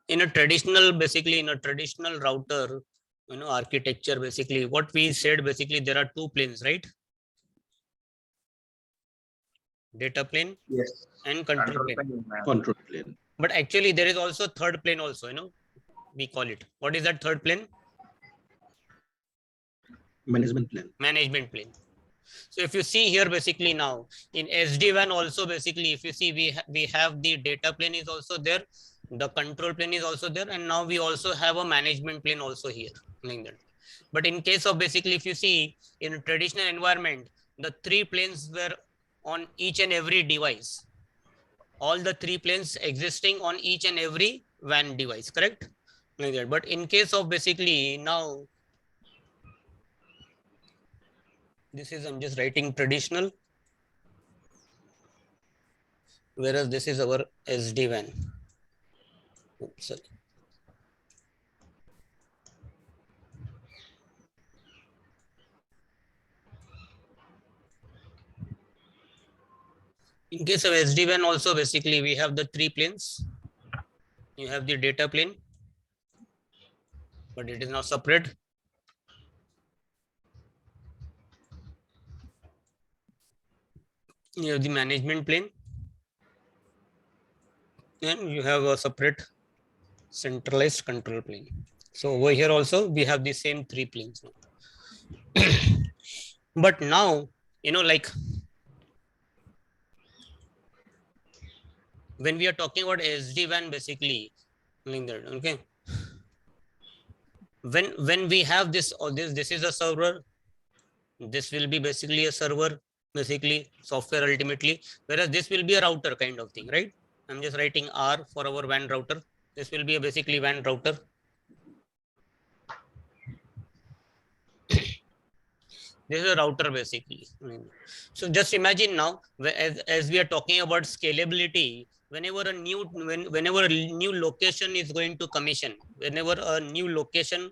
in a traditional, basically in a traditional router, architecture, basically what we said, basically there are two planes, right? Data plane Yes. and control plane. Control plane. But actually there is also third plane also, we call it. What is that third plane? Management plane. Management plane. So if you see here, basically now in SD-WAN also, basically if you see, we have the data plane is also there, the control plane is also there, and now we also have a management plane also here, like that. But in case of, basically if you see in a traditional environment, the three planes were on each and every device. All the three planes existing on each and every WAN device, correct? Like that. But in case of, basically now, this is, I'm just writing traditional, whereas this is our SD-WAN. Oops, sorry. In case of SD-WAN also, basically we have the three planes. You have the data plane, but it is now separate. You have the management plane, and you have a separate centralized control plane. So over here also we have the same three planes now. But now, like when we are talking about SD-WAN, basically, like that, okay. When we have this, or this is a server, this will be basically a server, basically software ultimately, whereas this will be a router kind of thing, right? I'm just writing R for our WAN router. This will be a basically WAN router. This is a router basically. So just imagine now, as we are talking about scalability, whenever a new location is going to commission, whenever a new location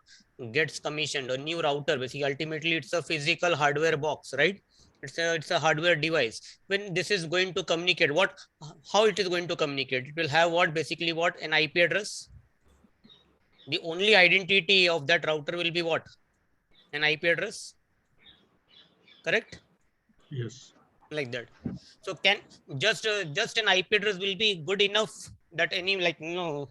gets commissioned, a new router, basically ultimately it's a physical hardware box, right? It's a hardware device. When this is going to communicate, how it is going to communicate? It will have what, basically what, an IP address. The only identity of that router will be what? An IP address. Correct? Yes. Like that. So can just an IP address will be good enough that any, like, to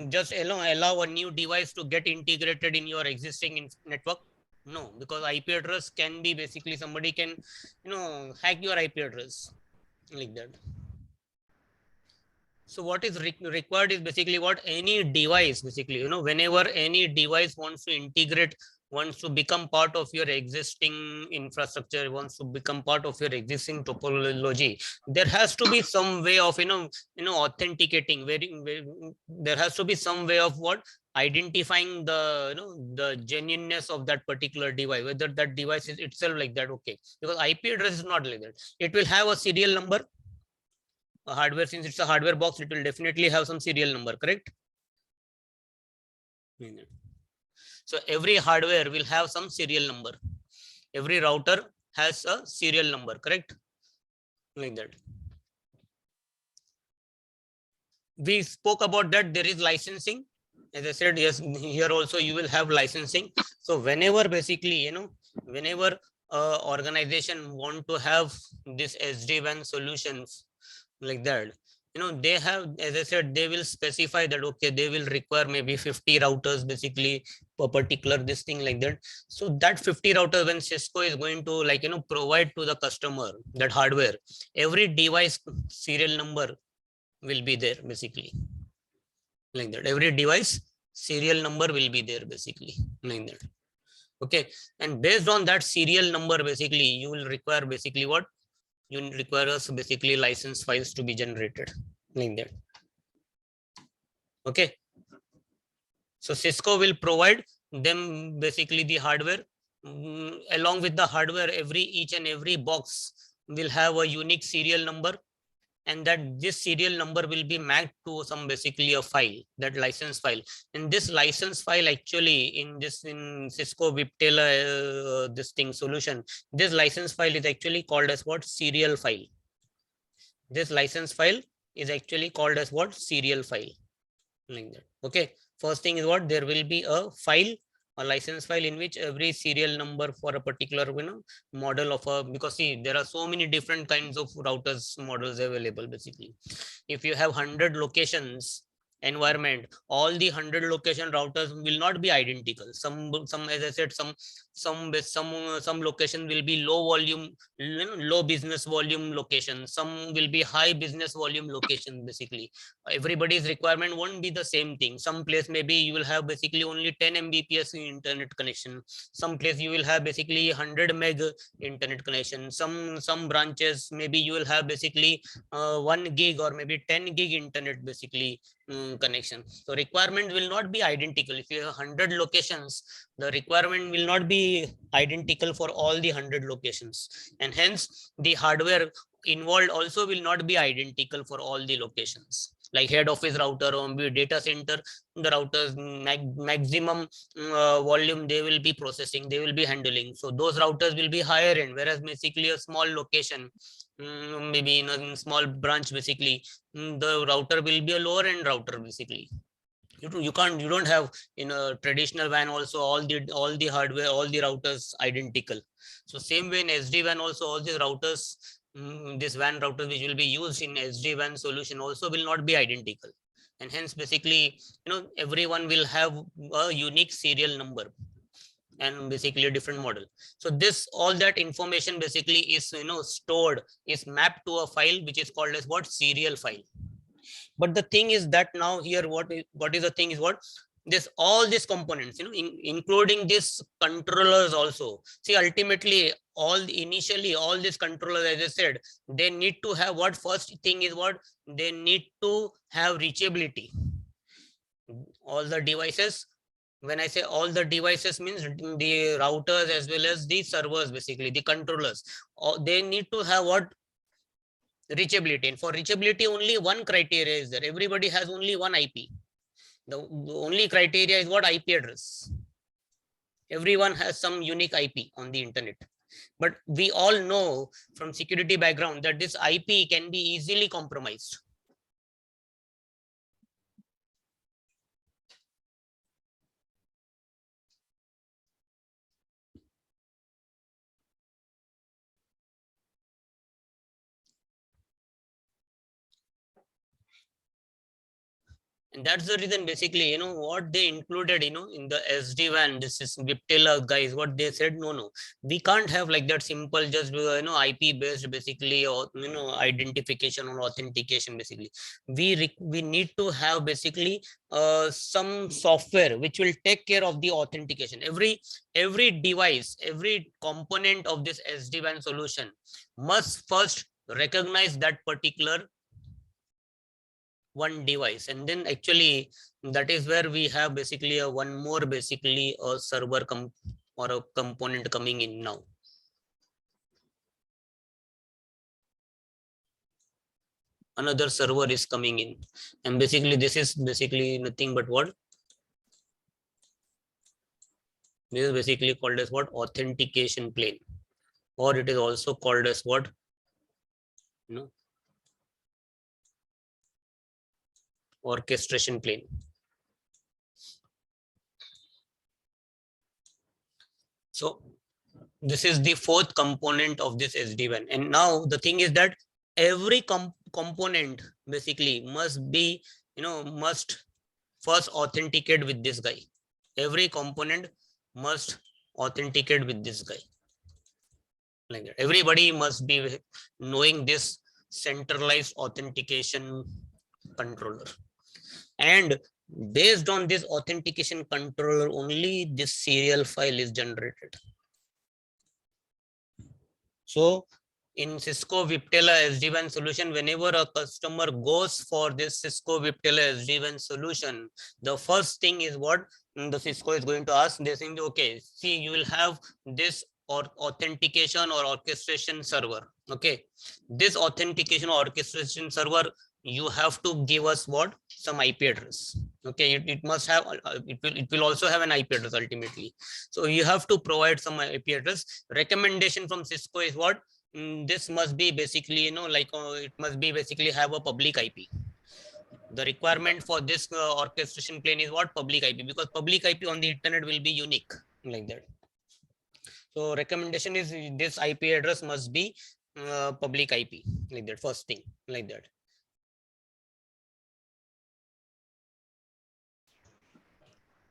just allow a new device to get integrated in your existing network? No, because IP address can be, basically somebody can hack your IP address, like that. So what is required is basically what, any device, basically, whenever any device wants to integrate, wants to become part of your existing infrastructure, wants to become part of your existing topology, there has to be some way of authenticating, where there has to be some way of what, identifying the the genuineness of that particular device, whether that device is itself like that. Okay, because IP address is not like that. It will have a serial number. A hardware, since it's a hardware box, it will definitely have some serial number, correct? So every hardware will have some serial number. Every router has a serial number, correct? Like that. We spoke about that there is licensing. As I said, yes, here also you will have licensing. So whenever, basically, whenever organization want to have this SD-WAN solutions, like that, they have, as I said, they will specify that, okay, they will require maybe 50 routers, basically, per particular this thing, like that. So that 50 routers, when Cisco is going to, like, provide to the customer that hardware, every device serial number will be there, basically, like that. Every device serial number will be there, basically, like that. Okay, and based on that serial number, basically, you will require, basically, what you require us, basically, license files to be generated, like that. Okay, so Cisco will provide them, basically, the hardware. Along with the hardware, each and every box will have a unique serial number, and that this serial number will be mapped to some, basically, a file, that license file. And this license file, actually, in Cisco Viptela this thing solution, this license file is actually called as what? Serial file. This license file is actually called as what? Serial file, like that. Okay, first thing is what, there will be a file, a license file, in which every serial number for a particular model of a, because see, there are so many different kinds of routers models available. Basically, if you have 100 locations environment, all the 100 location routers will not be identical. Some as I said, some location will be low volume, low business volume location, some will be high business volume location. Basically, everybody's requirement won't be the same thing. Some place maybe you will have basically only 10 mbps internet connection, some place you will have basically 100 meg internet connection, some branches maybe you will have basically 1 gig or maybe 10 gig internet basically connection. So requirement will not be identical. If you have 100 locations, the requirement will not be identical for all the 100 locations, and hence the hardware involved also will not be identical for all the locations. Like head office router or data center, the routers maximum volume they will be processing, they will be handling, so those routers will be higher end, whereas basically a small location, maybe in a small branch, basically the router will be a lower end router. Basically, you don't have in a traditional WAN also all the hardware, all the routers identical. So same way in SD-WAN also, all these routers, this WAN router which will be used in SD-WAN solution also will not be identical, and hence basically everyone will have a unique serial number and basically a different model. So this, all that information basically is stored, is mapped to a file which is called as what, serial file. But the thing is that now here what is the thing is what, this all these components, including these controllers also, see, ultimately initially all these controllers, as I said, they need to have what, first thing is what, they need to have reachability. All the devices, when I say all the devices, means the routers as well as the servers, basically the controllers, they need to have what, reachability. And for reachability, only one criteria is there. Everybody has only one IP. The only criteria is what, IP address. Everyone has some unique IP on the internet. But we all know from security background that this IP can be easily compromised. And that's the reason basically, what they included, in the SD-WAN, this is Viptela guys, what they said, no, we can't have like that simple, just, IP based basically, or, identification or authentication. Basically, we need to have basically some software which will take care of the authentication. Every device, every component of this SD-WAN solution must first recognize that particular one device, and then actually that is where we have basically a one more basically a server or a component coming in now. Another server is coming in, and basically this is basically nothing but what, this is basically called as what, authentication plane, or it is also called as what, orchestration plane. So this is the fourth component of this SD-WAN. And now the thing is that every component basically must be, must first authenticate with this guy. Every component must authenticate with this guy. Like that. Everybody must be knowing this centralized authentication controller. And based on this authentication controller, only this serial file is generated. So in Cisco Viptela SD-WAN solution, whenever a customer goes for this Cisco Viptela SD-WAN solution, the first thing is what the Cisco is going to ask. They're saying, okay, see, you will have this or authentication or orchestration server. Okay, this authentication or orchestration server, you have to give us what, some IP address. Okay, it must have, it will also have an IP address ultimately. So you have to provide some IP address. Recommendation from Cisco is what, this must be basically, like it must be basically have a public IP. The requirement for this orchestration plane is what? Public IP, because public IP on the internet will be unique, like that. So recommendation is this IP address must be public IP, like that, first thing, like that.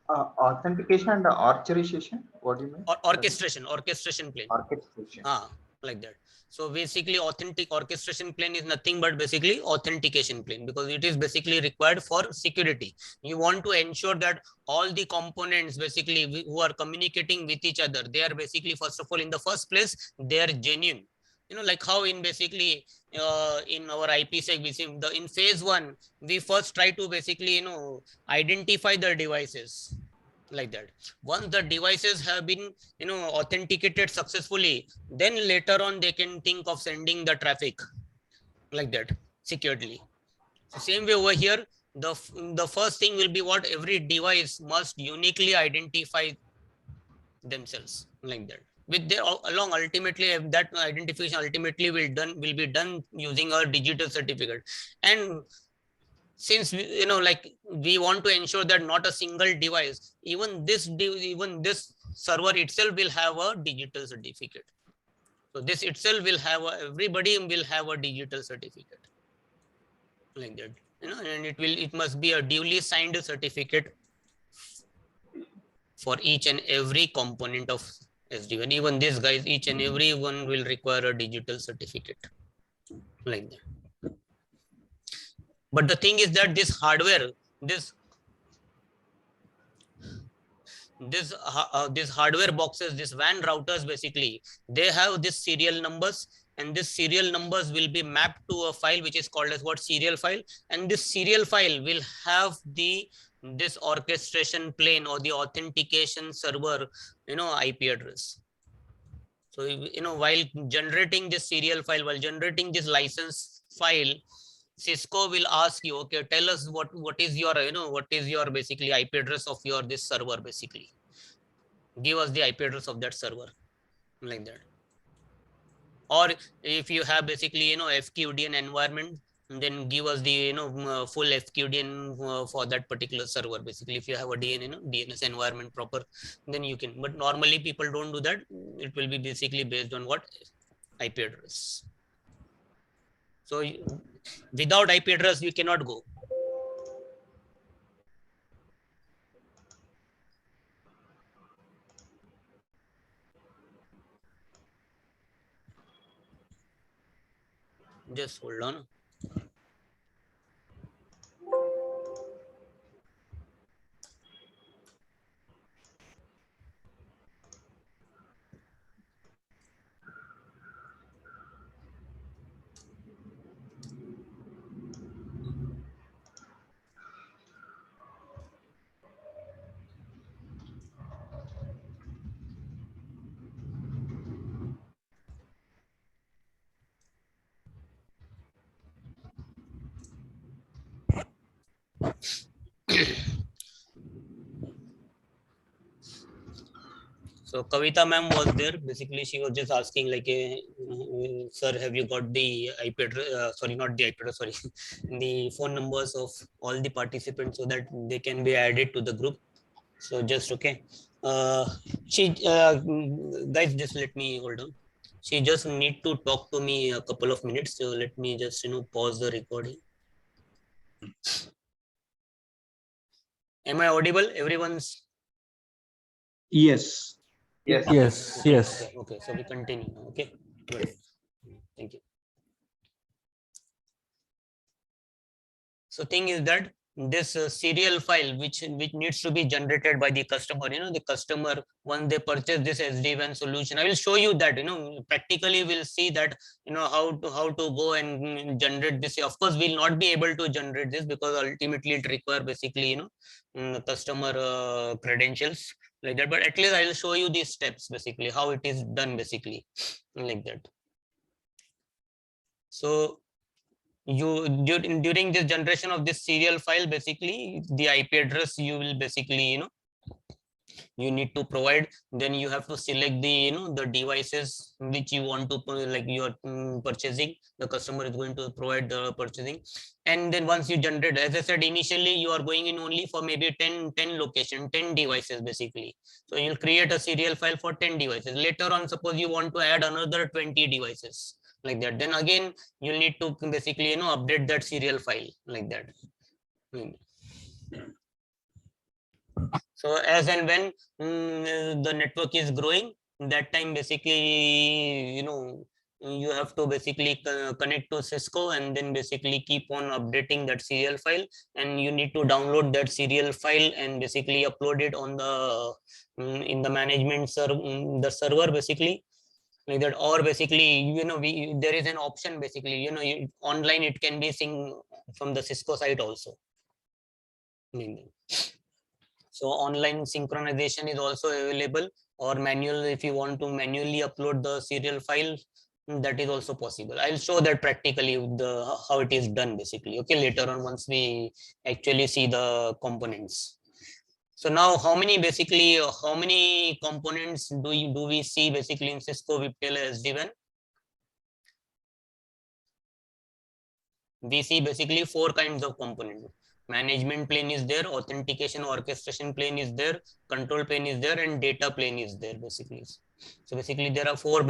Authentication and orchestration. What do you mean? Or orchestration plane. Orchestration. Like that. So basically authentic orchestration plane is nothing but basically authentication plane, because it is basically required for security. You want to ensure that all the components basically who are communicating with each other, they are basically, first of all, in the first place, they are genuine. You know, like how in basically in our IPsec, we see in phase 1, we first try to basically, you know, identify the devices, like that. Once the devices have been, you know, authenticated successfully, then later on they can think of sending the traffic, like that, securely. So same way over here, the first thing will be what? Every device must uniquely identify themselves, like that. With their along, ultimately that identification ultimately will be done using a digital certificate. And since you know, like, we want to ensure that not a single device, even this server itself will have a digital certificate. So this itself will have everybody will have a digital certificate, like that, you know. And it must be a duly signed certificate for each and every component of SDWAN. Even these guys, each and every one will require a digital certificate, like that. But the thing is that this hardware, this hardware boxes, this WAN routers, basically, they have this serial numbers, and this serial numbers will be mapped to a file which is called as what? Serial file. And this serial file will have this orchestration plane or the authentication server, you know, IP address. So, you know, while generating this serial file, while generating this license file, Cisco will ask you, okay, tell us what is your, you know, what is your basically IP address of your this server, basically. Give us the IP address of that server, like that. Or if you have basically, you know, FQDN environment, then give us the, you know, full FQDN for that particular server. Basically, if you have a DNS environment proper, then you can. But normally people don't do that. It will be basically based on what? IP address. So without IP address, you cannot go. Just hold on. So Kavita ma'am was there. Basically, she was just asking like, sir, have you got the IP address? Sorry, not the IP address. Sorry, the phone numbers of all the participants so that they can be added to the group. So just okay. Guys, just let me hold on. She just need to talk to me a couple of minutes. So let me just, you know, pause the recording. Am I audible? Everyone's. Yes. Yes. Yes. Okay, Yes. okay. So we continue. Okay. Good. Thank you. So thing is that this serial file which needs to be generated by the customer, you know, the customer, once they purchase this SD-WAN solution, I will show you that, you know, practically we'll see that, you know, how to go and generate this. Of course, we'll not be able to generate this because ultimately it requires basically, you know, customer credentials, like that. But at least I will show you these steps, basically how it is done, basically, like that. So during this generation of this serial file, basically the IP address you will basically, you know, you need to provide. Then you have to select the the devices which you want to like you are purchasing. The customer is going to provide the purchasing, and then once you generate, as I said initially, you are going in only for maybe 10 location, 10 devices basically. So you'll create a serial file for 10 devices. Later on, suppose you want to add another 20 devices like that, then again you'll need to basically update that serial file like that. So as and when the network is growing, that time basically you have to basically connect to Cisco and then basically keep on updating that serial file, and you need to download that serial file and basically upload it on the in the management the server basically like that. Or basically there is an option basically online it can be synced from the Cisco site also. So online synchronization is also available, or manual, if you want to manually upload the serial file, that is also possible. I'll show that practically how it is done basically. Okay, later on once we actually see the components. So now how many components do we see basically in Cisco VIPTEL SD-WAN? We see basically 4 kinds of components. Management plane is there, authentication orchestration plane is there, control plane is there, and data plane is there basically. So basically there are four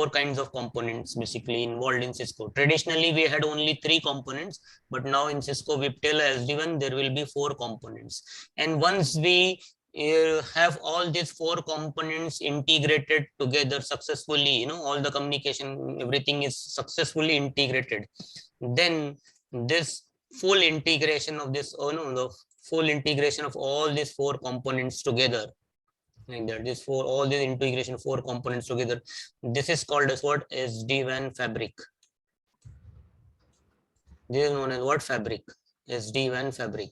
kinds of components basically involved in Cisco. Traditionally we had only 3 components, but now in Cisco VIPTEL SD-WAN there will be 4 components. And once we have all these 4 components integrated together successfully, all the communication, everything is successfully integrated, then this full integration of this, the full integration of all these 4 components together, like that, all these integration 4 components together, this is called as what? SD-WAN fabric. This is known as what? Fabric. SD-WAN fabric.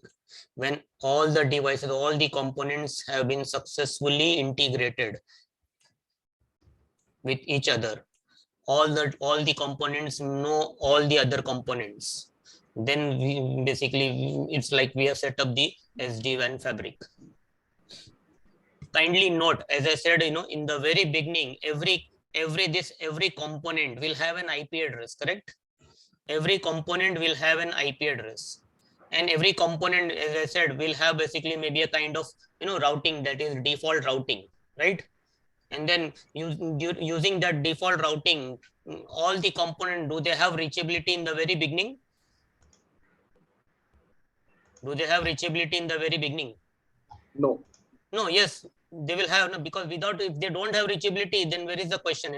When all the devices, all the components have been successfully integrated with each other, all the components know all the other components, then it's like we have set up the SD-WAN fabric. Kindly note, as I said, in the very beginning, every component will have an IP address, correct? Every component will have an IP address, and every component, as I said, will have basically maybe a kind of routing, that is default routing, right? And then using that default routing, all the components, do they have reachability in the very beginning? Do they have reachability in the very beginning? No. No, yes, they will have, no, because if they don't have reachability, then where is the question?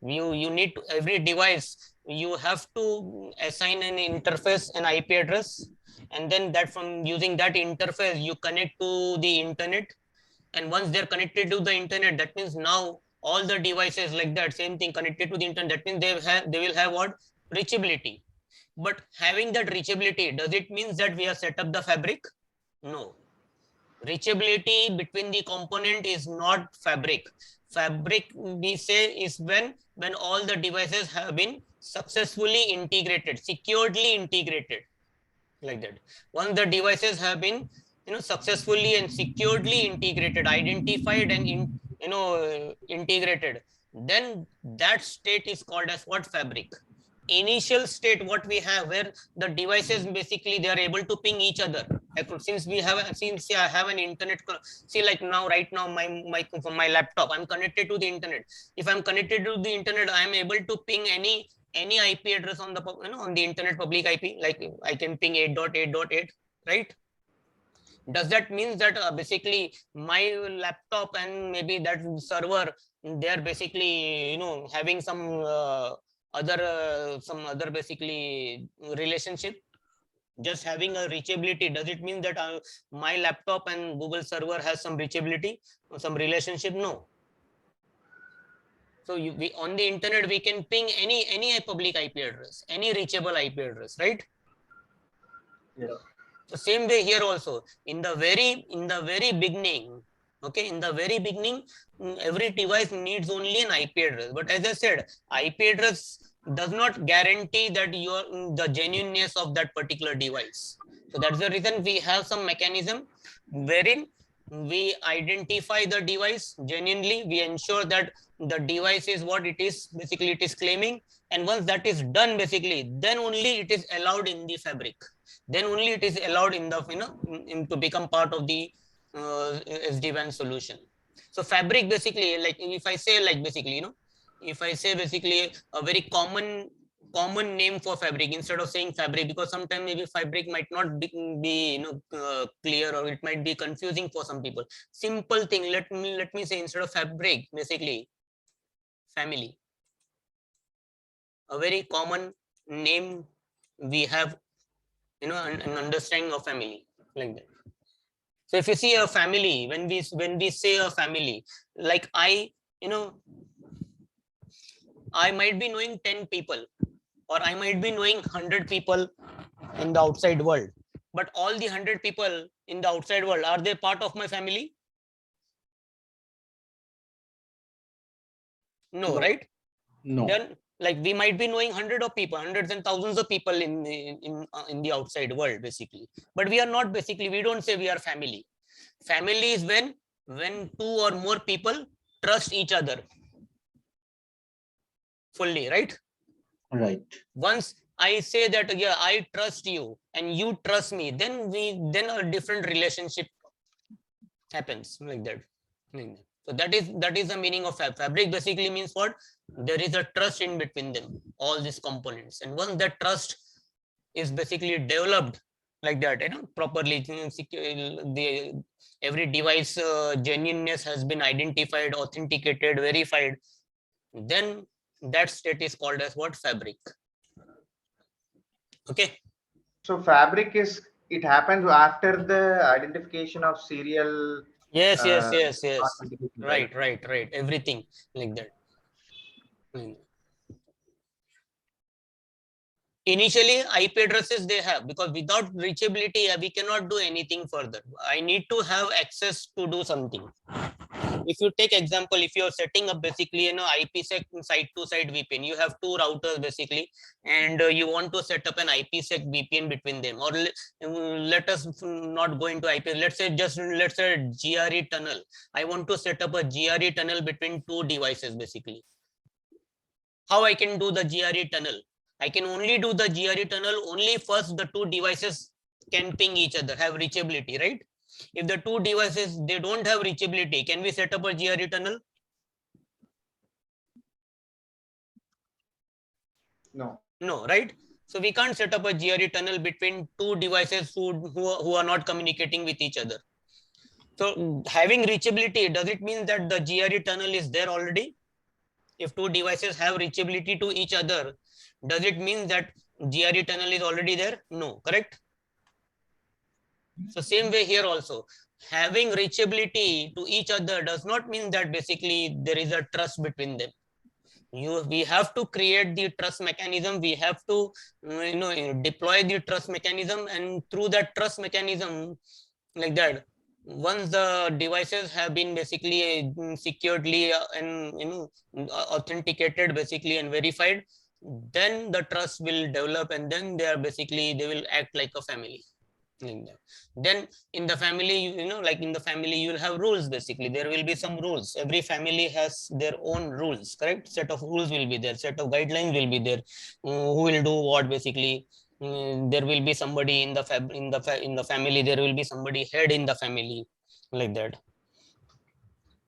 You need to, every device, you have to assign an interface, an IP address, and then that from using that interface, you connect to the internet. And once they're connected to the internet, that means now all the devices like that, same thing, connected to the internet, that means they will have what? Reachability. But having that reachability, does it mean that we have set up the fabric? No. Reachability between the component is not fabric. Fabric, we say, is when all the devices have been successfully integrated, securely integrated, like that. Once the devices have been successfully and securely integrated, identified and integrated, then that state is called as what? Fabric. Initial state, what we have, where the devices basically they are able to ping each other. Since I have an internet, see, like now, right now, from my laptop, I'm connected to the internet. If I'm connected to the internet, I'm able to ping any IP address on the on the internet, public IP, like I can ping 8.8.8, right? Does that mean that basically my laptop and maybe that server, they are basically having some other basically relationship, just having a reachability? Does it mean that my laptop and Google server has some reachability or some relationship? No. So on the internet, we can ping any public IP address, any reachable IP address, right? Yes. So same way here also, in the very beginning, okay, in the very beginning, every device needs only an IP address. But as I said, IP address does not guarantee that the genuineness of that particular device. So that's the reason we have some mechanism wherein we identify the device genuinely, we ensure that the device is what it is, basically it is claiming, and once that is done, basically, then only it is allowed in the fabric, then only it is allowed in the, to become part of the SD-WAN solution. So fabric, basically, like if I say, like basically, if I say basically a very common name for fabric instead of saying fabric, because sometimes maybe fabric might not be clear, or it might be confusing for some people. Simple thing, let me say, instead of fabric, basically family, a very common name we have, an understanding of family, like that. So if you see a family, when we say a family, like you know I might be knowing 10 people, or I might be knowing 100 people in the outside world, but all the 100 people in the outside world, are they part of my family? No, No. right? No. Then, like, we might be knowing hundreds of people, hundreds and thousands of people in the outside world, basically, but we are not, basically, we don't say we are family. Family is when two or more people trust each other fully, right? Right. Once I say that, yeah, I trust you and you trust me, then a different relationship happens, like that. So that is the meaning of fabric. Basically means what? There is a trust in between them, all these components, and once that trust is basically developed, like that, properly, the every device genuineness has been identified, authenticated, verified, then that state is called as what? Fabric. Okay. So fabric is, it happens after the identification of serial Yes, yes, uh, yes, yes. authentication, right? Right. Everything like that. Initially, IP addresses they have, because without reachability, we cannot do anything further. I need to have access to do something. If you take example, if you're setting up basically, IPsec site to site VPN, you have two routers basically, and you want to set up an IPsec VPN between them, or let us not go into IP. Let's say GRE tunnel. I want to set up a GRE tunnel between two devices basically. How I can do the GRE tunnel? I can only do the GRE tunnel only first the two devices can ping each other, have reachability, right? If the two devices, they don't have reachability, can we set up a GRE tunnel? No. No, right? So we can't set up a GRE tunnel between two devices who are not communicating with each other. So having reachability, does it mean that the GRE tunnel is there already? If two devices have reachability to each other, does it mean that GRE tunnel is already there? No, correct? So same way here also, having reachability to each other does not mean that basically there is a trust between them. We have to create the trust mechanism. We have to deploy the trust mechanism, and through that trust mechanism, like that, once the devices have been basically securely and authenticated basically and verified, then the trust will develop, and then they will act like a family, like that. Then in the family, like in the family, you will have rules. Basically, there will be some rules. Every family has their own rules, correct? Set of rules will be there, set of guidelines will be there. Who will do what, basically. There will be somebody in the family, there will be somebody head in the family, like that.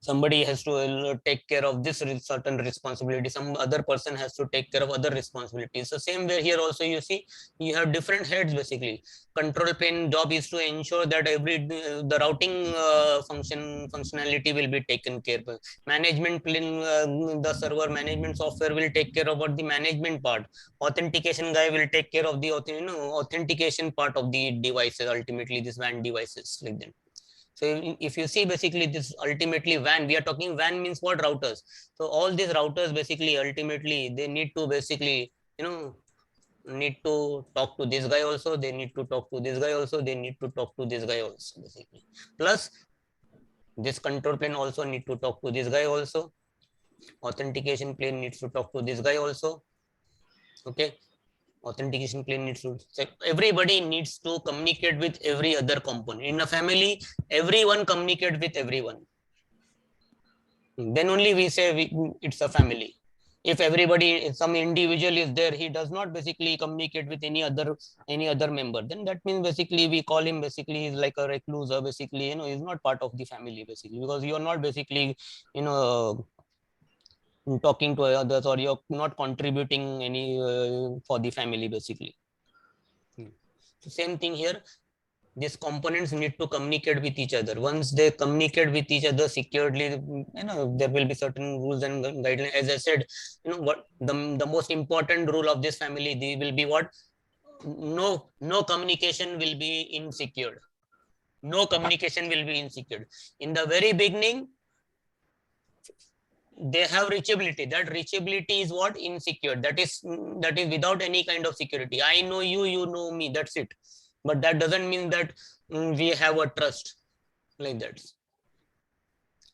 Somebody has to take care of this certain responsibility, some other person has to take care of other responsibilities. So same way here also, you see, you have different heads. Basically, control plane job is to ensure that the routing functionality will be taken care of. Management plane, the server management software will take care about the management part. Authentication guy will take care of the authentication part of the devices, ultimately this WAN devices, like that. So if you see, basically, this ultimately WAN, we are talking WAN means what? Routers. So all these routers basically ultimately they need to basically, need to talk to this guy also, they need to talk to this guy also, they need to talk to this guy also, basically. Plus this control plane also need to talk to this guy also. Authentication plane needs to talk to this guy also. Okay. Authentication plane needs to, so everybody needs to communicate with every other component. In a family, everyone communicate with everyone. Then only we say it's a family. If everybody, if some individual is there, he does not basically communicate with any other member, then that means basically we call him basically he's like a recluse, or basically, you know, he's not part of the family basically, because you are not basically, you know, talking to others, or you're not contributing any for the family basically. So same thing here. These components need to communicate with each other. Once they communicate with each other securely, you know, there will be certain rules and guidelines. As I said, you know, what the most important rule of this family, they will be what? No communication will be insecure. No communication will be insecure. In the very beginning, they have reachability. That reachability is what? Insecure. That is without any kind of security. I know you, you know me. That's it. But that doesn't mean that we have a trust like that.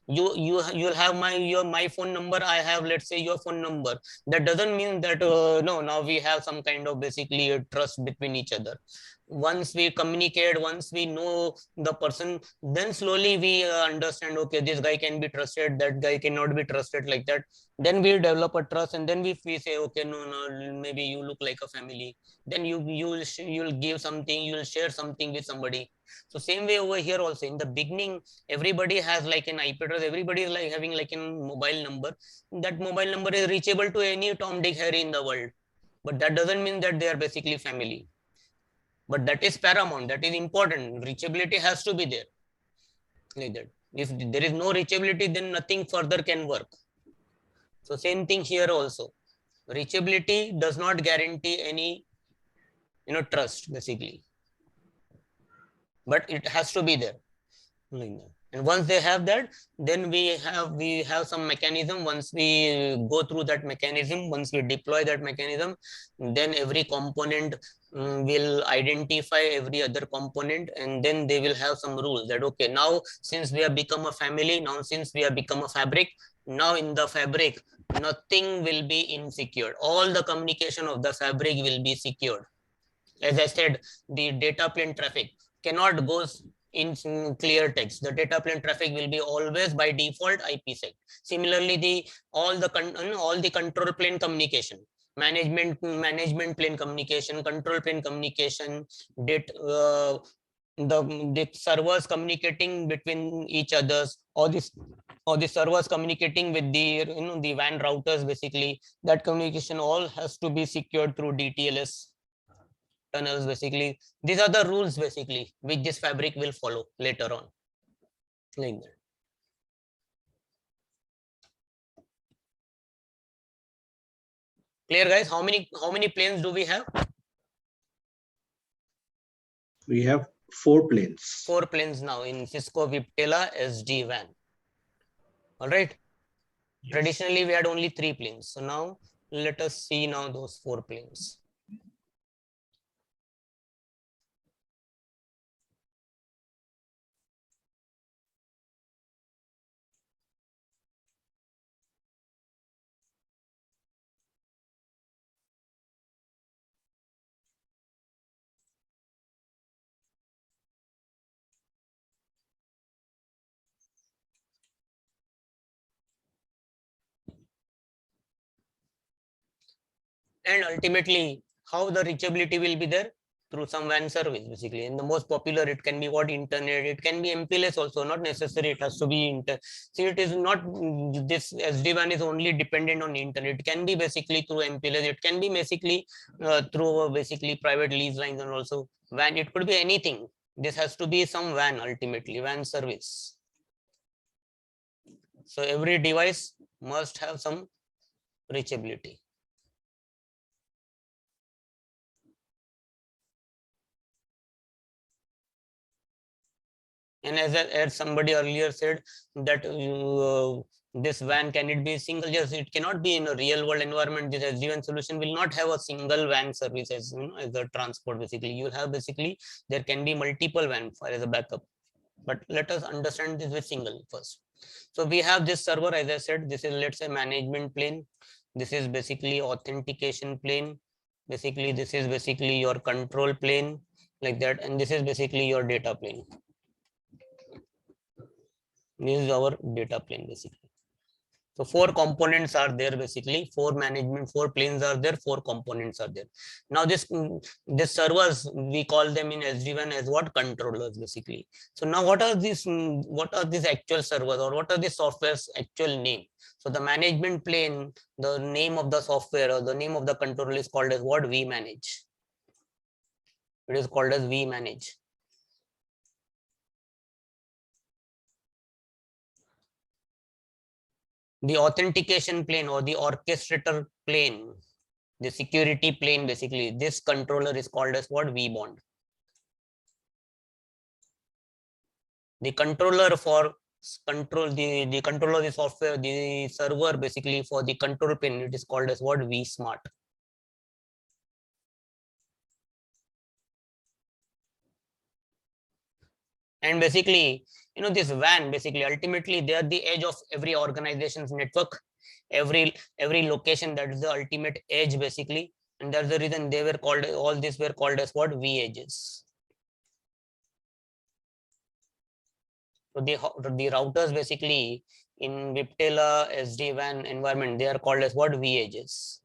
You'll have my phone number, I have, let's say, your phone number. That doesn't mean that no, now we have some kind of basically a trust between each other. Once we communicate, once we know the person, then slowly we understand, okay, this guy can be trusted, that guy cannot be trusted, like that. Then we develop a trust, and then we say, okay, no, maybe you look like a family. Then you'll give something, you'll share something with somebody. So same way over here also, in the beginning, everybody has like an IP address, everybody is like having like a mobile number. That mobile number is reachable to any Tom, Dick, Harry in the world. But that doesn't mean that they are basically family. But that is paramount, that is important. Reachability has to be there. Like that. If there is no reachability, then nothing further can work. So same thing here also. Reachability does not guarantee any, you know, trust basically. But it has to be there. Like that. And once they have that, then we have some mechanism. Once we go through that mechanism, once we deploy that mechanism, then every component will identify every other component, and then they will have some rules that, okay, now since we have become a family, now since we have become a fabric, now in the fabric, nothing will be insecure. All the communication of the fabric will be secured. As I said, the data plane traffic cannot go in clear text. The data plane traffic will be always by default IPsec. Similarly, all the control plane communication, management plane communication, control plane communication, the servers communicating between each others, or the servers communicating with the the WAN routers basically. That communication all has to be secured through DTLS tunnels basically. These are the rules basically which this fabric will follow later on, like that. Clear, guys? How many planes do we have? We have 4 planes. 4 planes now in Cisco Viptela SD-WAN. All right. Yes. Traditionally we had only 3 planes, so now let us see now those 4 planes. And ultimately, how the reachability will be there? Through some WAN service basically. And the most popular, it can be what? Internet, it can be MPLS also, not necessary it has to be see, it is not, this SD-WAN is only dependent on internet. It can be basically through MPLS, it can be basically through basically private lease lines, and also WAN, it could be anything. This has to be some WAN, ultimately WAN service. So every device must have some reachability. And as somebody earlier said that this WAN, can it be single? Yes, it cannot be in a real world environment. This SD-WAN solution will not have a single WAN service as, as a transport basically. You will have basically, there can be multiple WAN as a backup. But let us understand this with single first. So we have this server, as I said, this is, let's say, management plane. This is basically authentication plane. Basically, this is basically your control plane like that, and this is basically your data plane. This is our data plane basically. So 4 components are there basically, 4 management, 4 planes are there, 4 components are there. Now this servers, we call them in SDWAN as what? Controllers basically. So now what are these actual servers, or what are the software's actual name? So the management plane, the name of the software or the name of the controller is called as what? vManage. It is called as vManage. The authentication plane or the orchestrator plane, the security plane, basically this controller is called as what? vBond. The controller for control, the controller, the software, the server basically for the control plane, it is called as what? vSmart. And basically, you know, this WAN basically ultimately they are the edge of every organization's network, every location. That is the ultimate edge basically, and that's the reason they were called, all these were called as what? V edges. So the routers basically in Viptela SD-WAN environment, they are called as what? V edges.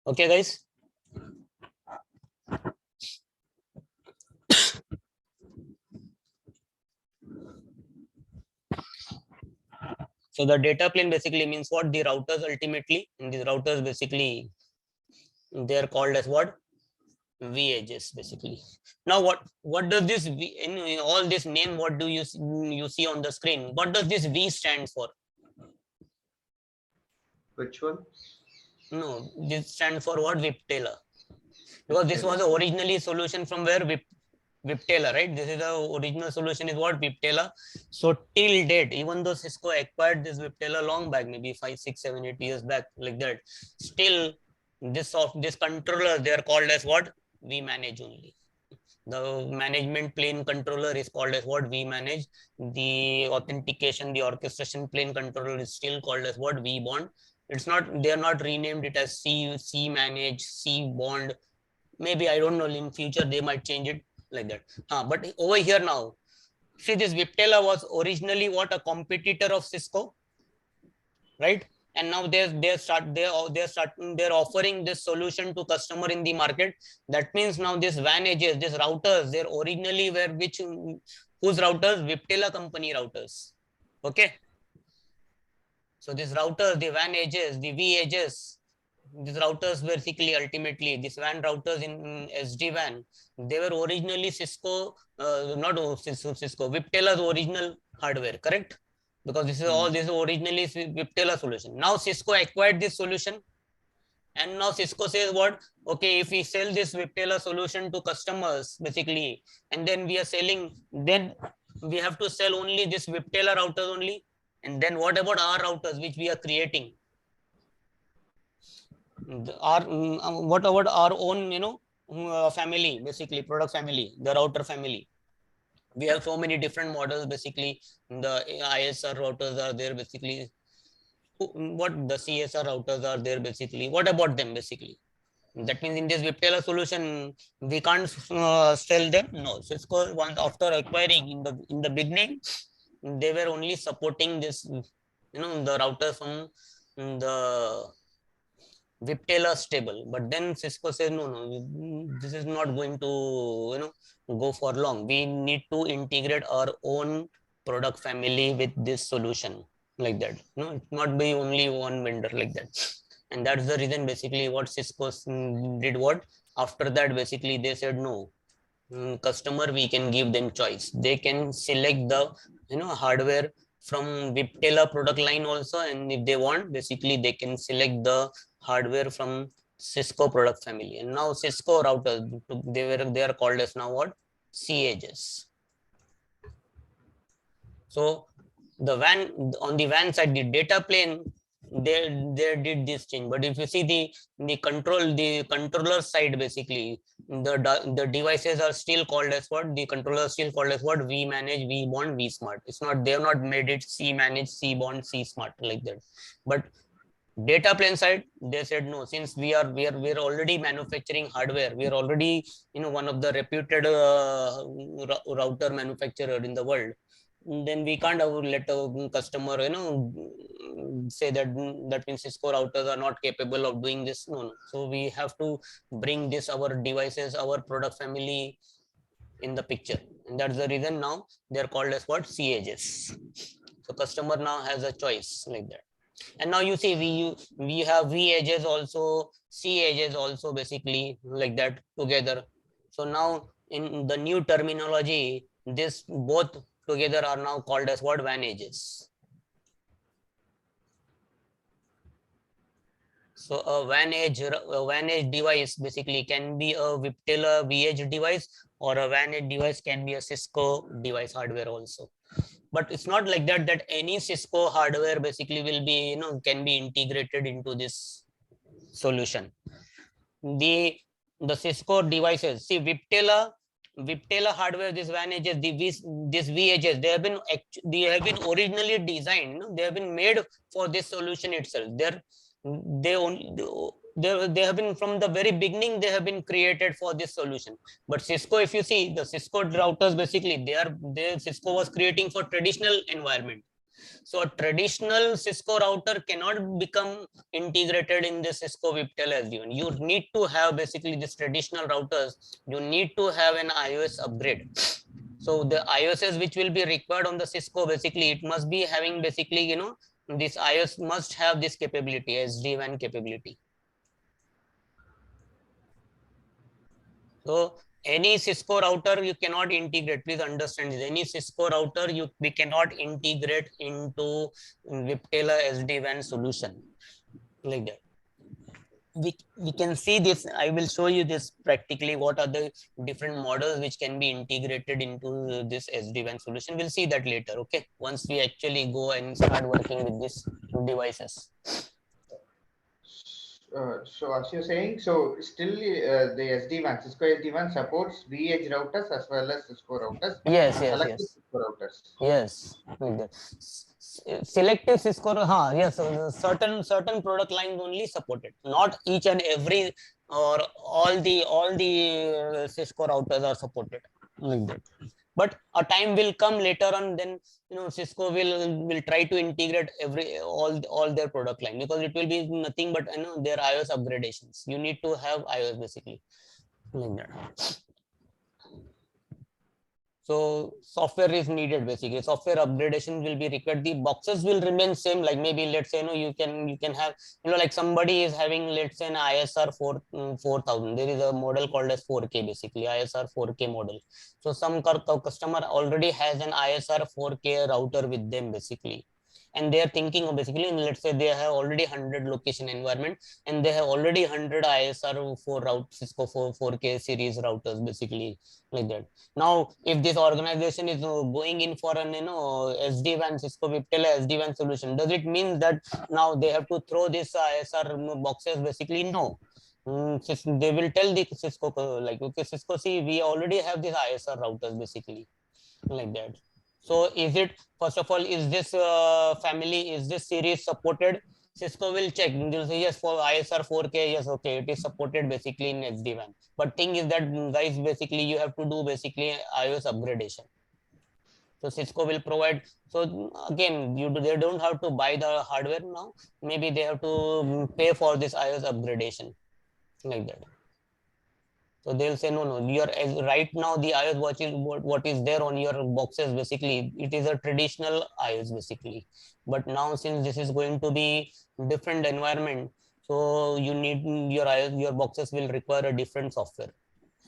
Okay, guys. So the data plane basically means what? The routers ultimately, and these routers basically they are called as what? V edges basically. Now what does this V, in all this name, what do you see on the screen? What does this V stand for? Which one? No, this stands for what? Viptela. Because this was the originally solution from where? Viptela, right? This is the original solution is what? Viptela. So till date, even though Cisco acquired this Viptela long back, maybe 5, 6, 7, 8 years back, like that, still this controller, they are called as what? vManage only. The management plane controller is called as what? vManage. The authentication, the orchestration plane controller is still called as what? vBond. It's not, they are not renamed it as cmanage, cbond. Maybe, I don't know, in future they might change it like that. But over here now, see, this Viptela was originally what? A competitor of Cisco, right? And now they're offering this solution to customer in the market. That means now this WAN edges, these routers, they're originally were whose routers? Viptela company routers. Okay. So these routers, the WAN edges, the V edges, these routers basically ultimately, these WAN routers in SD-WAN, they were originally Cisco, not Cisco, Viptela's original hardware, correct? Because this is all, this is originally Viptela solution. Now Cisco acquired this solution, and now Cisco says what? Okay, if we sell this Viptela solution to customers basically, and then we are selling, then we have to sell only this Viptela routers only. And then what about our routers which we are creating? What about our own, you know, family, basically product family, the router family? We have so many different models basically. The ISR routers are there basically. What the CSR routers are there basically. What about them basically? That means in this Viptela solution, we can't sell them. No, Cisco once after acquiring in the beginning, they were only supporting this, you know, the router from the Viptela stable. But then Cisco says, no, this is not going to, you know, go for long. We need to integrate our own product family with this solution like that. No, it not be only one vendor like that. And that's the reason basically what Cisco did what? After that, basically they said, no, customer, we can give them choice. They can select the, you know, hardware from Viptela product line also, and if they want, basically they can select the hardware from Cisco product family. And now Cisco routers, they are called as now what? C edges. So the WAN, on the WAN side, the data plane, they did this change. But if you see the controller side, basically the devices are still called as what? The controller is still called as what? vManage, vBond, vSmart. It's not, they have not made it cManage, cBond, cSmart like that. But data plane side, they said no, since we're already manufacturing hardware, we are already, you know, one of the reputed router manufacturer in the world, then we can't let a customer, you know, say that that means Cisco routers are not capable of doing this. No. So we have to bring this, our devices, our product family in the picture, and that's the reason now they're called as what? C edges. So customer now has a choice like that. And now you see we have V edges also, C edges also, basically like that together. So now in the new terminology, this both together are now called as what? WAN edges. So a WAN edge device basically can be a Viptela V edge device, or a WAN edge device can be a Cisco device hardware also. But it's not like that, that any Cisco hardware basically will be, you know, can be integrated into this solution. The Cisco devices, see Viptela hardware, this WAN edges, this V edges, they have been originally designed, you know, they have been made for this solution itself. They have been from the very beginning, they have been created for this solution. But Cisco, if you see the Cisco routers, basically Cisco was creating for traditional environment. So a traditional Cisco router cannot become integrated in the Cisco Viptela SD-WAN. You need to have basically this traditional routers, you need to have an iOS upgrade. So the iOSs which will be required on the Cisco, basically it must be having basically, you know, this iOS must have this capability, SD-WAN capability. So any Cisco router you cannot integrate. Please understand this. Any Cisco router we cannot integrate into Viptela SD-WAN solution like that. We can see this. I will show you this practically. What are the different models which can be integrated into this SD-WAN solution? We'll see that later. Okay, once we actually go and start working with these devices. So as you're saying, so still the SD-WAN, Cisco SD-WAN supports V-edge routers as well as Cisco routers. Yes. Selective Cisco routers. Yes, like that. Selective Cisco, yes, certain product lines only supported. Not each and every or all the Cisco routers are supported like that. But a time will come later on, then you know Cisco will try to integrate all their product line, because it will be nothing but, you know, their iOS upgradations. You need to have iOS basically like that. So software is needed basically. Software upgradation will be required. The boxes will remain same. Like maybe let's say, you know, you can have, you know, like somebody is having, let's say, an ISR 4000. There is a model called as 4K basically, ISR 4K model. So some customer already has an ISR 4K router with them basically. And they are thinking of basically, let's say they have already 100 location environment, and they have already 100 ISR 4 route Cisco 4K series routers basically like that. Now, if this organization is going in for an, you know, SD-WAN, Cisco Viptela SD-WAN solution, does it mean that now they have to throw this ISR boxes basically? No. They will tell the Cisco like, okay, Cisco, see, we already have these ISR routers basically like that. So is it, first of all, is this family, is this series supported? Cisco will check. They'll say yes, for ISR 4K, yes, okay, it is supported basically in SD-WAN. But thing is that, guys, basically you have to do basically iOS upgradation. So Cisco will provide. So again, they don't have to buy the hardware now. Maybe they have to pay for this iOS upgradation like that. So they'll say, no, right now the iOS watch is what is there on your boxes basically. It is a traditional iOS basically. But now since this is going to be different environment, so you need your iOS, your boxes will require a different software.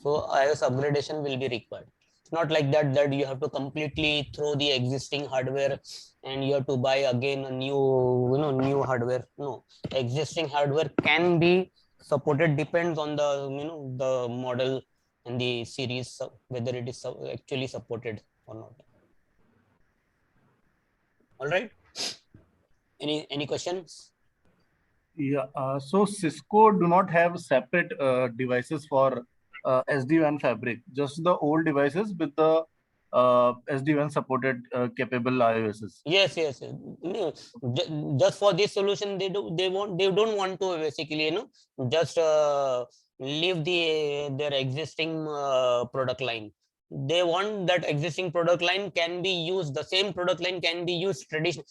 So iOS upgradation will be required. It's not like that you have to completely throw the existing hardware and you have to buy again a new hardware. No, existing hardware can be supported, depends on the the model and the series, whether it is actually supported or not. All right, any questions? Yeah. So Cisco do not have separate devices for SD-WAN fabric, just the old devices with the SD-WAN supported capable iOSs. Yes, yes, yes. No, just for this solution, they don't want to basically, just leave their existing product line. They want that existing product line can be used, the same product line can be used traditional.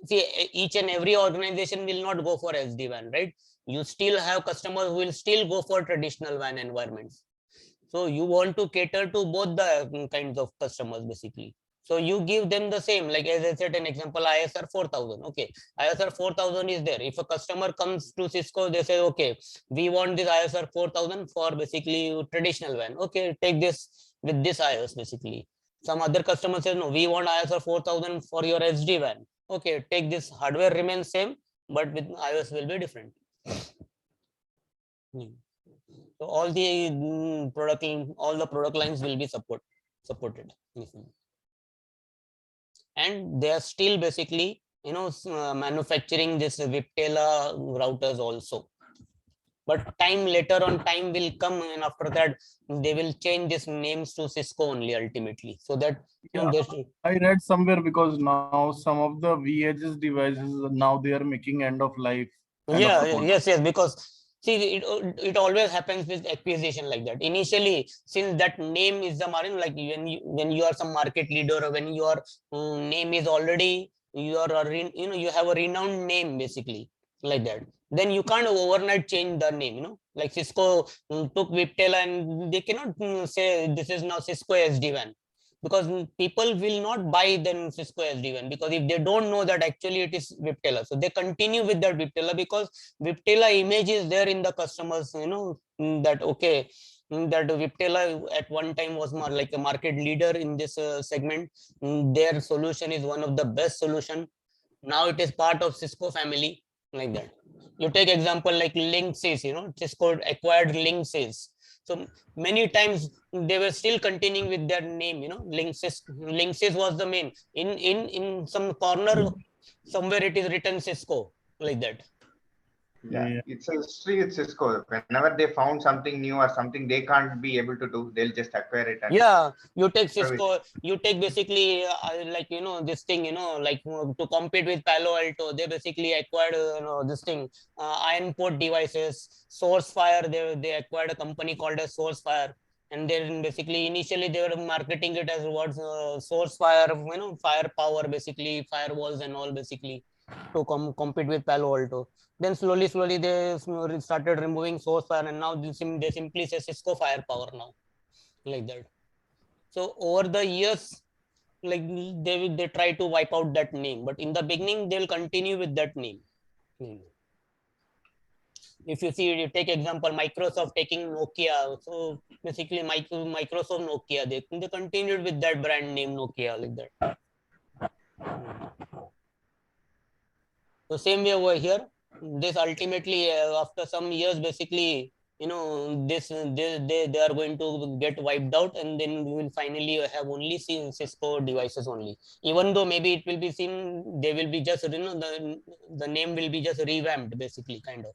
See, each and every organization will not go for SD-WAN, right? You still have customers who will still go for traditional WAN environments. So you want to cater to both the kinds of customers basically. So you give them the same, like as I said, an example, ISR 4000. Okay, ISR 4000 is there. If a customer comes to Cisco, they say, okay, we want this ISR 4000 for basically traditional WAN. Okay, take this with this IOS basically. Some other customer says, no, we want ISR 4000 for your SD-WAN. Okay, take this, hardware remains same, but with iOS will be different. So all the all the product lines will be supported, and they are still basically manufacturing this Viptela routers also. But later on time will come, and after that they will change these names to Cisco only ultimately. So that I read somewhere because now some of the VHS devices now they are making end of life. Yes, because see, it always happens with acquisition like that. Initially, since that name is the market, like when you are some market leader, or when your name is already you have a renowned name basically like that. Then you can't overnight change the name. Like Cisco took Viptela, and they cannot say this is now Cisco SD-WAN, because people will not buy then Cisco SD-WAN, because if they don't know that actually it is Viptela, so they continue with that Viptela, because Viptela image is there in the customers, that okay, that Viptela at one time was more like a market leader in this segment. Their solution is one of the best solution. Now it is part of Cisco family like that. You take example like Linksys, Cisco acquired Linksys. So many times they were still continuing with their name, Linksys was the main. In some corner somewhere it is written Cisco like that. Yeah, it's a history with Cisco. Whenever they found something new or something they can't be able to do, they'll just acquire it. And you take Cisco, you take basically like this thing, like to compete with Palo Alto, they basically acquired this thing, iron port devices, SourceFire. They acquired a company called as SourceFire, and then basically initially they were marketing it as what SourceFire, firepower, basically firewalls and all basically to compete with Palo Alto. Then slowly they started removing SourceFire, and now they simply say Cisco Firepower now, like that. So over the years, like they try to wipe out that name, but in the beginning they'll continue with that name. If you see, you take example Microsoft taking Nokia, so basically Microsoft Nokia, they continued with that brand name Nokia like that. So same way over here, this ultimately after some years basically they are going to get wiped out, and then we will finally have only seen Cisco devices only. Even though maybe it will be seen, they will be just the name will be just revamped basically, kind of.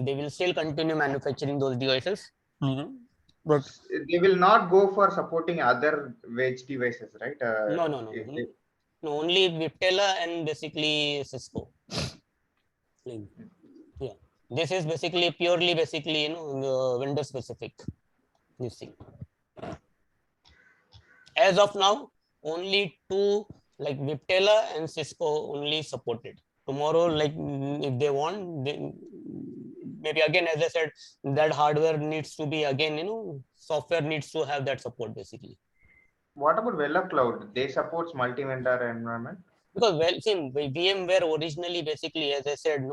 They will still continue manufacturing those devices. But they will not go for supporting other wedge devices, right? No, only Viptela and basically Cisco. Yeah, this is basically purely vendor specific. You see, as of now only two, like Viptela and Cisco, only supported. Tomorrow, like if they want, maybe again, as I said, that hardware needs to be again, software needs to have that support basically. What about Vela Cloud? They supports multi-vendor environment? Because VMware originally basically, as I said,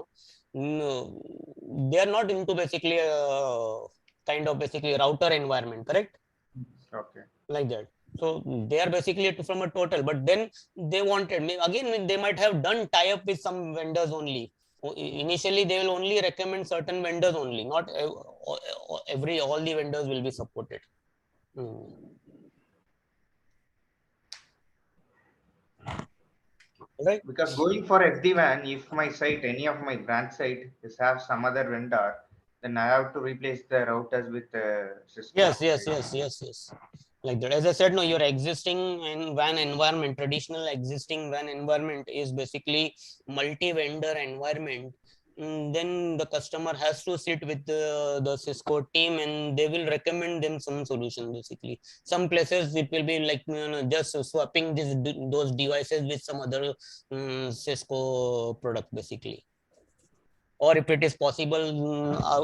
they are not into basically kind of basically router environment, correct? Okay. Like that. So they are basically from a total, but then they wanted, again, they might have done tie-up with some vendors only. Initially, they will only recommend certain vendors only, not all the vendors will be supported. Right. Because going for SD-WAN, if my site, any of my branch site is have some other vendor, Then I have to replace the routers with Cisco. Yes. Like that. As I said, no, your existing and WAN environment, traditional existing WAN environment is basically multi-vendor environment. Then the customer has to sit with the Cisco team and they will recommend them some solution basically. Some places it will be like just swapping those devices with some other Cisco product basically. Or if it is possible,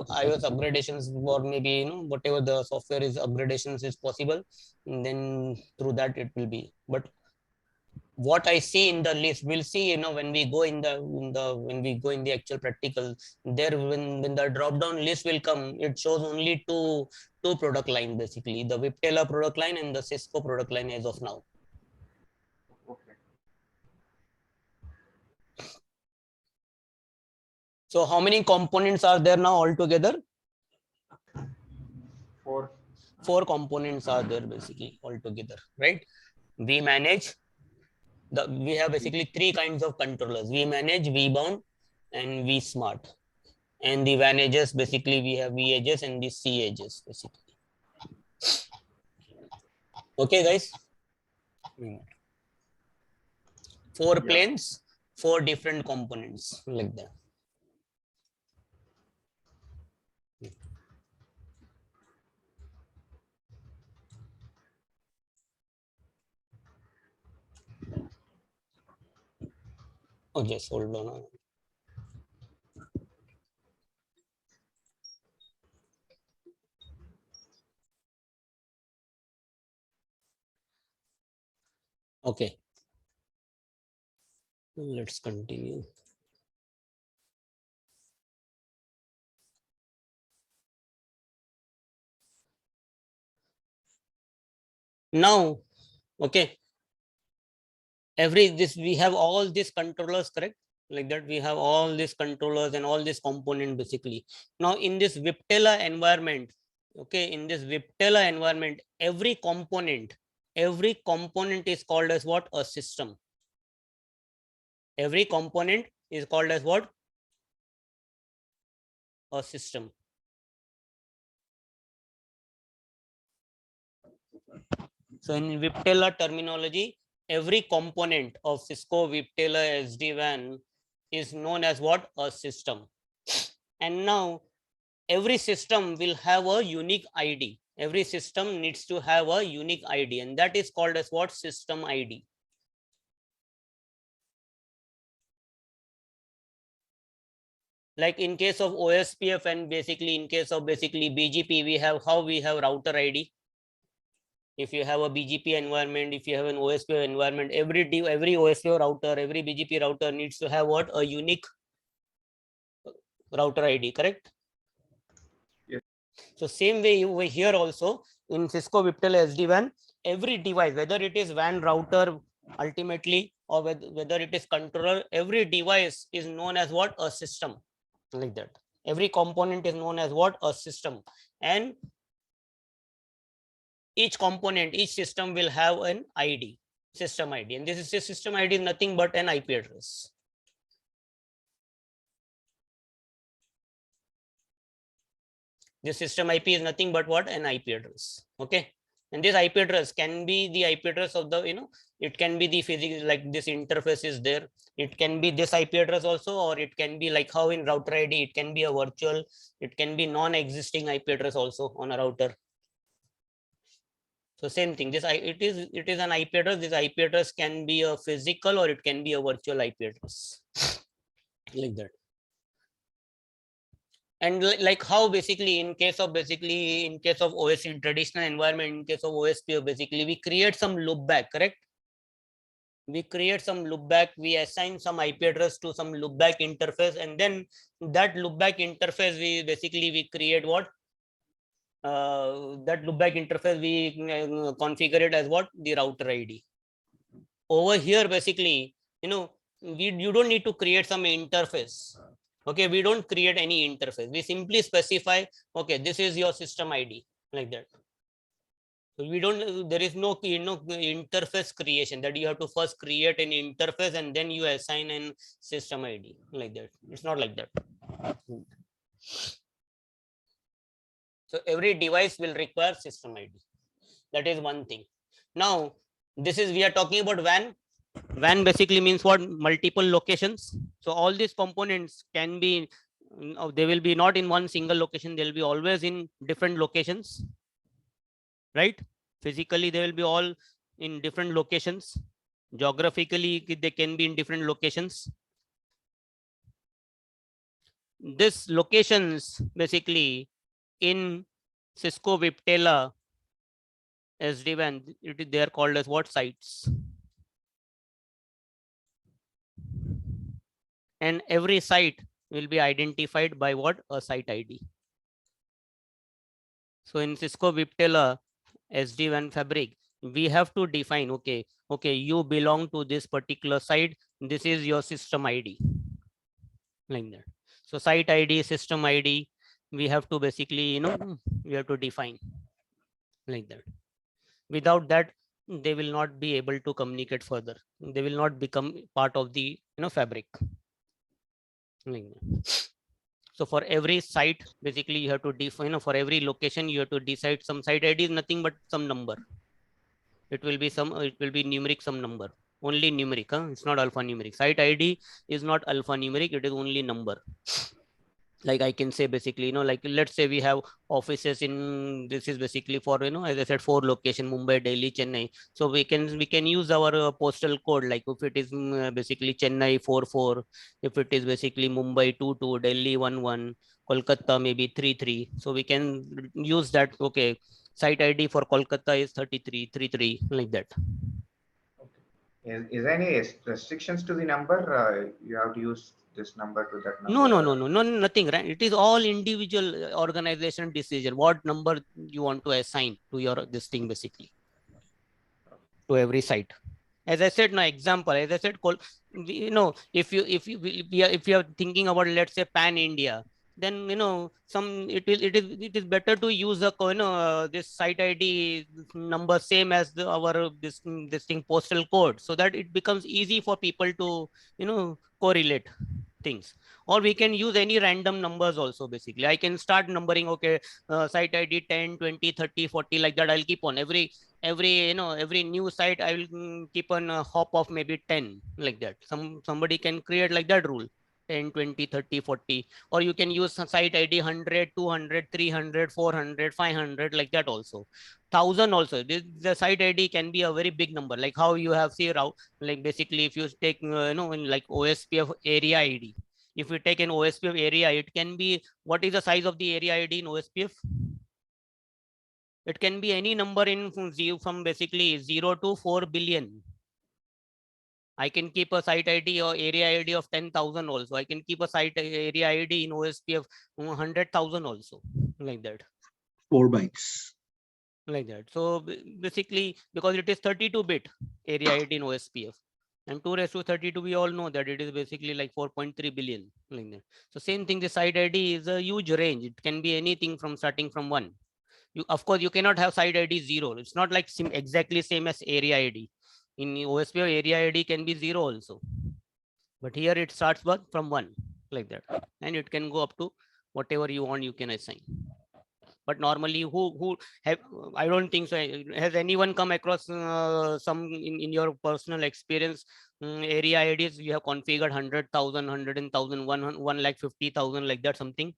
iOS upgradations or maybe whatever the software is upgradations is possible, then through that it will be. But what I see in the list, we'll see when we go in the actual practical, there when the drop down list will come, it shows only two product line basically, the Viptela product line and the Cisco product line as of now. Okay. So how many components are there now altogether? 4. 4 components are there basically altogether, right? We manage we have basically 3 kinds of controllers. We manage, vBound, and vSmart. And the WAN edges, basically we have V edges and the C edges basically. Okay, guys. 4 planes, 4 different components like that. Oh, just hold on. Okay. Let's continue. Now, okay. We have all these controllers, correct? Like that, we have all these controllers and all these components basically. Now, in this Viptela environment, okay, in this Viptela environment, every component is called as what? A system. Every component is called as what? A system. So in Viptela terminology, every component of Cisco Viptela SD-WAN is known as what? A system. And now every system will have a unique ID. Every system needs to have a unique ID, and that is called as what? System ID. Like in case of OSPF and basically in case of BGP, we have router ID. If you have a BGP environment, if you have an OSPF environment, every OSPF router, every BGP router needs to have what? A unique router ID, correct? Yes. So same way over here also in Cisco Viptela SD-WAN, every device, whether it is WAN router ultimately or whether it is controller, every device is known as what? A system. Like that. Every component is known as what? A system. And each component, each system will have an ID, system ID. And this is a system ID is nothing but an IP address. This system IP is nothing but what? An IP address. Okay. And this IP address can be the IP address of the, it can be the physical, like this interface is there. It can be this IP address also, or it can be like how in router ID, it can be a virtual, it can be non-existing IP address also on a router. So same thing, it is an IP address. This IP address can be a physical or it can be a virtual IP address. Like that. And like how basically in case of OS in traditional environment, in case of OSPF, basically we create some loopback, correct? We create some loopback, we assign some IP address to some loopback interface, and then that loopback interface we create what? That loopback interface we configure it as what? The router ID. Over here, basically, you don't need to create some interface. Okay, we don't create any interface. We simply specify, okay, this is your system ID, like that. So we don't, there is no interface creation that you have to first create an interface and then you assign an system ID like that. It's not like that. So every device will require system ID. That is one thing. Now, this is, we are talking about WAN. WAN basically means what? Multiple locations. So all these components can be, they will be not in one single location. They'll be always in different locations, right? Physically, they will be all in different locations. Geographically, they can be in different locations. This locations basically in Cisco Viptela SDWAN, they are called as what? Sites. And every site will be identified by what? A site ID. So in Cisco Viptela SD-WAN fabric, we have to define, okay, you belong to this particular site. This is your system ID, like that. So site ID, system ID, we have to basically, we have to define like that. Without that, they will not be able to communicate further. They will not become part of the, fabric. Like that. So for every site, basically you have to define, for every location, you have to decide some site ID is nothing but some number. It will be numeric, some number, only numeric. It's not alphanumeric. Site ID is not alphanumeric. It is only number. Like I can say basically, like let's say we have offices in, this is basically for, as I said, 4 location, Mumbai, Delhi, Chennai. So we can use our postal code, like if it is basically Chennai 44, if it is basically Mumbai 22, Delhi 11, Kolkata maybe 33. So we can use that. Okay, site ID for Kolkata is 3333, like that. Is there any restrictions to the number? You have to use this number to that No, number. nothing, right? It is all individual organization decision. What number you want to assign to your this thing, basically, to every site. As I said, example, as I said, if you are thinking about, let's say, pan India, then it is better to use a this site ID number same as our this thing postal code, so that it becomes easy for people to correlate things. Or we can use any random numbers also. Basically, I can start numbering, okay, site ID 10, 20, 30, 40, like that. I'll keep on every new site. I will keep on a hop of maybe 10, like that. Somebody can create like that rule, 10, 20, 30, 40. Or you can use site ID 100, 200, 300, 400, 500, like that also. 1000 also. The site ID can be a very big number, like how you have see route. Like basically, if you take in like OSPF area ID, if you take an OSPF area, it can be, what is the size of the area ID in OSPF? It can be any number in from basically 0 to 4 billion. I can keep a site ID or area ID of 10,000 also. I can keep a site area ID in OSPF 100,000 also, like that. 4 bytes. Like that. So basically, because it is 32-bit area ID in OSPF, and 2 raised to 32, we all know that it is basically like 4.3 billion. Like that. So same thing, the site ID is a huge range. It can be anything from starting from 1. Of course, you cannot have site ID 0. It's not like exactly same as area ID. In OSPF, area ID can be 0 also. But here it starts from 1, like that. And it can go up to whatever you want, you can assign. But normally, who have, I don't think so. Has anyone come across some in your personal experience area IDs you have configured 100,000, 100,000, 1,50,000, like that, something?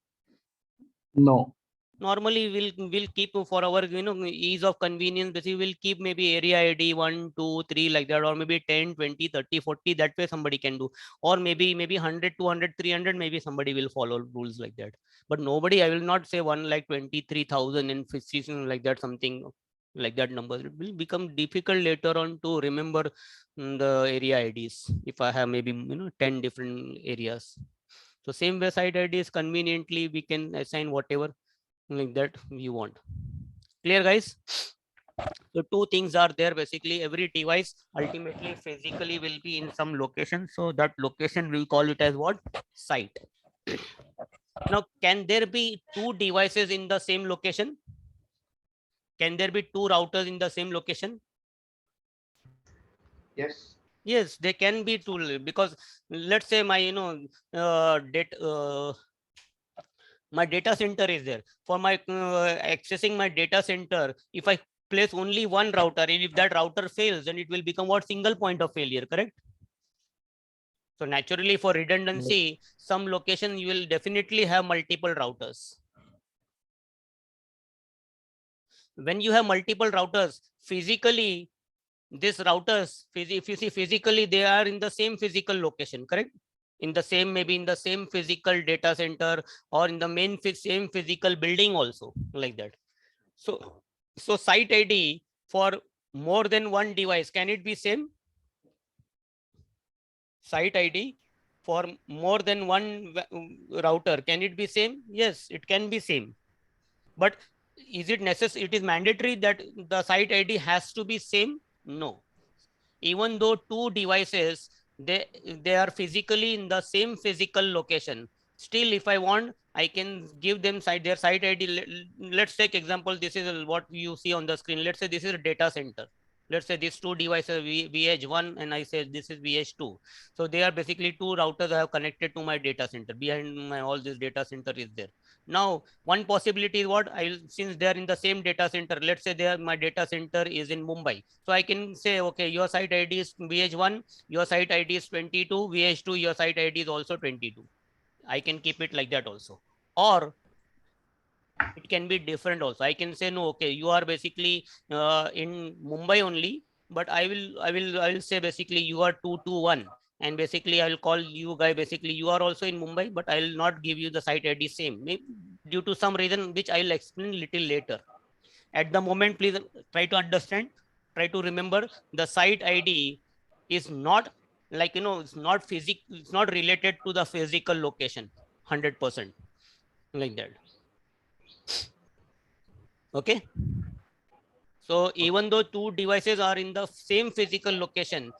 No. Normally we'll keep for our ease of convenience, we will keep maybe area ID 1, 2, 3, like that, or maybe 10, 20, 30, 40. That way somebody can do, or maybe 100, 200, 300. Maybe somebody will follow rules like that. But nobody, I will not say 1,23,000 and 50, like that, something like that number. It will become difficult later on to remember the area IDs if I have maybe 10 different areas. So same way site IDs, conveniently we can assign whatever like that you want. Clear, guys? So 2 things are there. Basically, every device ultimately physically will be in some location. So that location we call it as what? Site. Now, can there be 2 devices in the same location? Can there be 2 routers in the same location? Yes. Yes, they can be 2, because let's say my My data center is there. For my accessing my data center, if I place only one router, and if that router fails, then it will become what? Single point of failure, correct? So naturally, for redundancy, some location you will definitely have multiple routers. When you have multiple routers, physically, these routers, if you see physically, they are in the same physical location, correct? In the same, maybe in the same physical data center, or in the same physical building also, like that. So site ID for more than one device, can it be same? Site ID for more than one router, can it be same? Yes, it can be same. But is it necessary? It is mandatory that the site ID has to be same? No. Even though two devices, they are physically in the same physical location, still if I want, I can give them their site ID. Let's take example, this is what you see on the screen. Let's say this is a data center. Let's say these two devices, VH1 and I say this is VH2. So they are basically two routers I have connected to my data center. Behind my all this data center is there. Now one possibility is what, since they are in the same data center, let's say my data center is in Mumbai. So I can say, okay, your site ID is VH1, your site ID is 22, VH2, your site ID is also 22. I can keep it like that also. Or it can be different also. I can say, no, okay, you are basically in Mumbai only, but I will say basically you are 221, and basically I will call you guy, basically you are also in Mumbai, but I will not give you the site ID same, maybe due to some reason which I will explain little later. At the moment, please try to understand, try to remember, the site ID is not like, it's not it's not related to the physical location 100%, like that. Okay. So even though two devices are in the same physical location,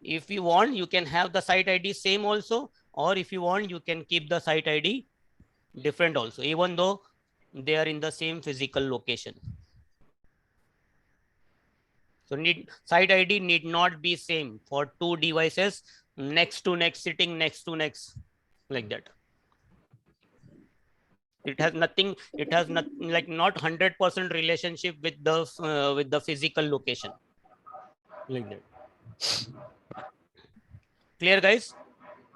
if you want, you can have the site ID same also, or if you want, you can keep the site ID different also, even though they are in the same physical location. So site ID need not be same for two devices next to next, sitting next to next, like that. It has nothing, it has not like not 100% relationship with the physical location, like that. Clear, guys?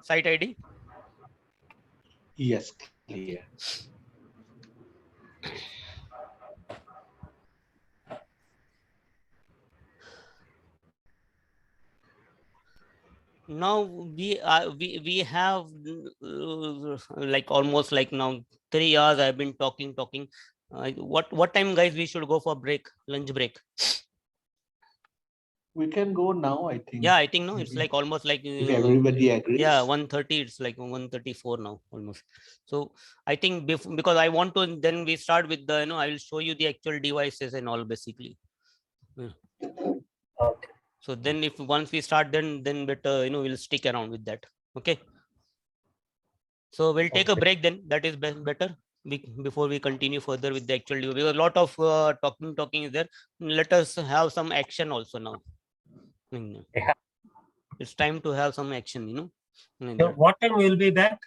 Site ID. Yes, clear. Now we have like almost like now 3 hours I've been talking. What time, guys, we should go for break, lunch break? We can go now, I think. Yeah, I think no, it's Maybe. like almost like If everybody agrees. yeah, 1:30, it's like 1:34 now almost. So I think because I want to, then we start with the, I will show you the actual devices and all basically. Yeah. Okay. So then if once we start, then better, we'll stick around with that. Okay. So we'll take a break then. That is better. Before we continue further with the actual demo, because a lot of talking is there. Let us have some action also now. Yeah. It's time to have some action, So what time will be back?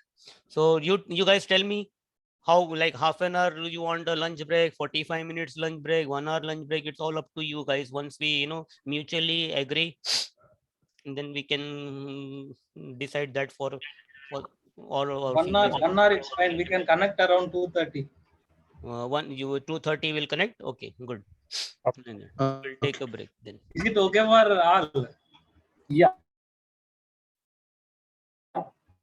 So you guys tell me how, like half an hour you want a lunch break, 45 minutes lunch break, 1 hour lunch break. It's all up to you guys. Once we mutually agree, and then we can decide that for or 1 hour, 1 hour it's fine. We can connect around 2:30. 2:30 will connect. Okay, good. We'll take a break then. Is it okay for all? Yeah.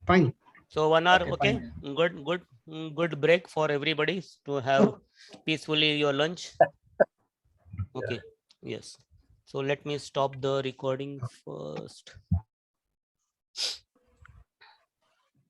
Fine. So 1 hour, Okay, okay, good break for everybody to have peacefully your lunch. Okay, yes. So let me stop the recording first.